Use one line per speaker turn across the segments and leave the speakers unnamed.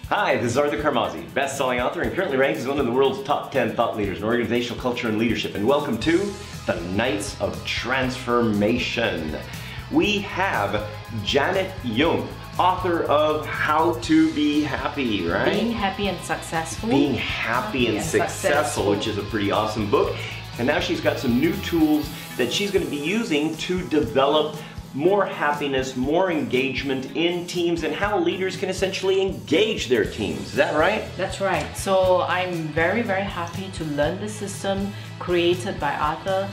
Hi, this is Arthur Carmazzi, best-selling author and currently ranked as one of the world's top 10 thought leaders in organizational culture and leadership. And welcome to the Knights of Transformation. We have Janet Jung, author of How to Be Happy, right?
Being Happy and Successful.
Being Happy and Successful, which is a pretty awesome book. And now she's got some new tools that she's going to be using to develop more happiness, more engagement in teams, and how leaders can essentially engage their teams. Is that right?
That's right. So I'm very happy to learn the system created by Arthur,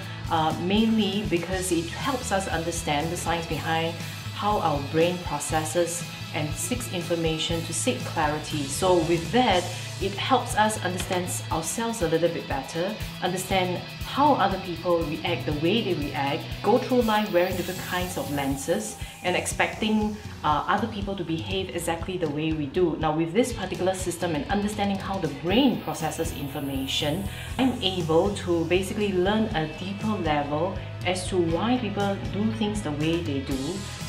mainly because it helps us understand the science behind how our brain processes and seeks information to seek clarity. So with that, it helps us understand ourselves a little bit better, understand how other people react, the way they react, go through life wearing different kinds of lenses and expecting other people to behave exactly the way we do. Now with this particular system and understanding how the brain processes information, I'm able to basically learn a deeper level as to why people do things the way they do.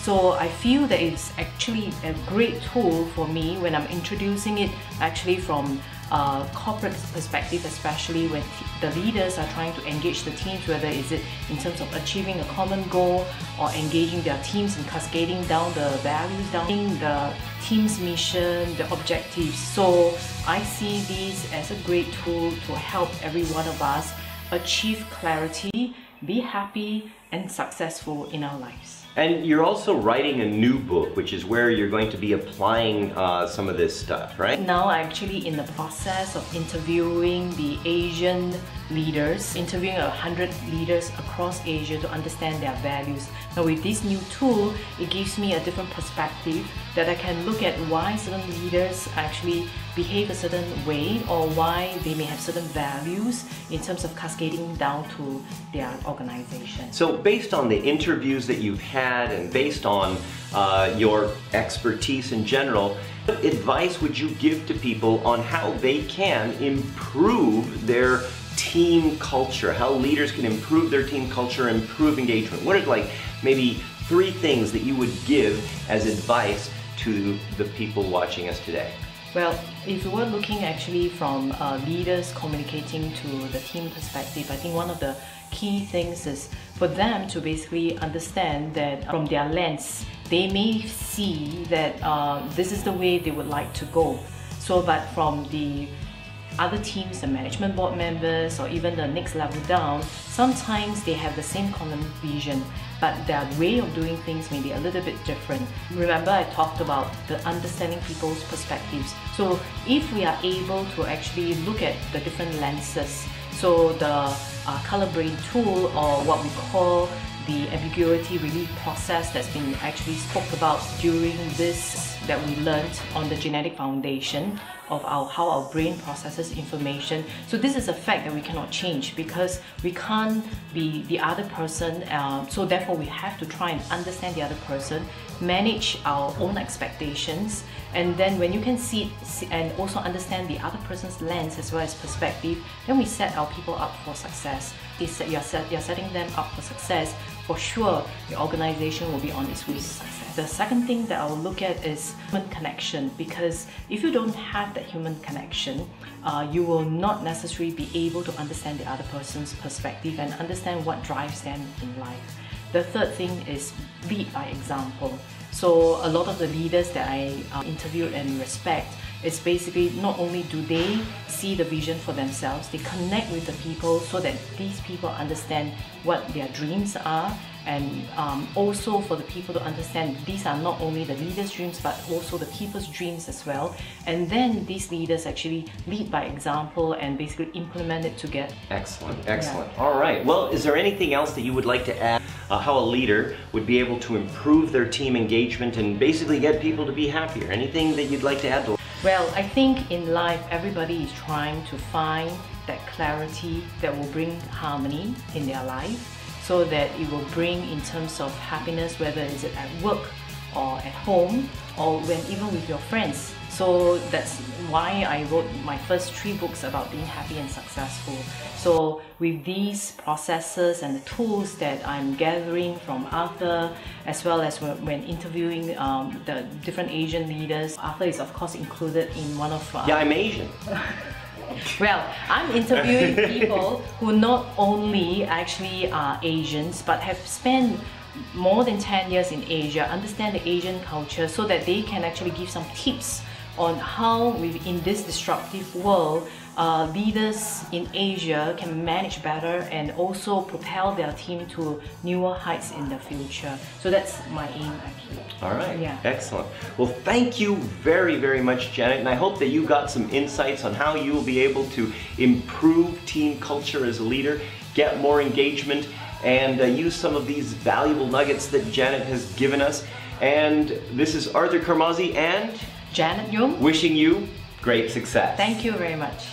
So I feel that it's actually a great tool for me when I'm introducing it actually from a corporate perspective, especially when the leaders are trying to engage the teams, whether is it in terms of achieving a common goal or engaging their teams and cascading down the values, down the team's mission, the objectives. So I see these as a great tool to help every one of us achieve clarity, be happy and successful in our lives.
And you're also writing a new book, which is where you're going to be applying some of this stuff, right?
Now I'm actually in the process of interviewing the Asian leaders, interviewing 100 leaders across Asia to understand their values. Now with this new tool, it gives me a different perspective that I can look at why certain leaders actually behave a certain way or why they may have certain values in terms of cascading down to their organization.
So based on the interviews that you've had and based on your expertise in general, what advice would you give to people on how they can improve their team culture, how leaders can improve their team culture, improve engagement? What are like maybe 3 things that you would give as advice to the people watching us today?
Well, if we were looking actually from leaders communicating to the team perspective, I think one of the key things is for them to basically understand that from their lens, they may see that this is the way they would like to go. So, but from the other teams, the management board members, or even the next level down, sometimes they have the same common vision, but their way of doing things may be a little bit different. Remember, I talked about the understanding people's perspectives. So if we are able to actually look at the different lenses, so the color brain tool, or what we call the ambiguity relief process that's been actually spoke about during this that we learned on the genetic foundation of how our brain processes information. So this is a fact that we cannot change because we can't be the other person, so therefore we have to try and understand the other person, manage our own expectations, and then when you can see and also understand the other person's lens as well as perspective, then we set our people up for success. You're setting them up for success. For sure, the organization will be on its way to success. The second thing that I'll look at is human connection, because if you don't have that human connection, you will not necessarily be able to understand the other person's perspective and understand what drives them in life. The third thing is lead by example. So a lot of the leaders that I interviewed and respect, it's basically not only do they see the vision for themselves, they connect with the people so that these people understand what their dreams are, and also for the people to understand these are not only the leaders' dreams but also the people's dreams as well. And then these leaders actually lead by example and basically implement it together.
Excellent, excellent. Yeah. All right, well, is there anything else that you would like to add? How a leader would be able to improve their team engagement and basically get people to be happier? Anything that you'd like to add to?
Well, I think in life everybody is trying to find that clarity that will bring harmony in their life, so that it will bring in terms of happiness, whether it's at work or at home or when even with your friends. So that's why I wrote my first 3 books about being happy and successful. So with these processes and the tools that I'm gathering from Arthur, as well as when interviewing the different Asian leaders, Arthur is of course included in one of...
Yeah, I'm Asian.
Well, I'm interviewing people who not only actually are Asians, but have spent more than 10 years in Asia, understand the Asian culture, so that they can actually give some tips on how in this disruptive world, leaders in Asia can manage better and also propel their team to newer heights in the future. So that's my aim actually.
All right,
yeah.
Excellent. Well, thank you very, very much, Janet, and I hope that you got some insights on how you will be able to improve team culture as a leader, get more engagement, and use some of these valuable nuggets that Janet has given us. And this is Arthur Carmazzi and
Janet Yung.
Wishing you great success.
Thank you very much.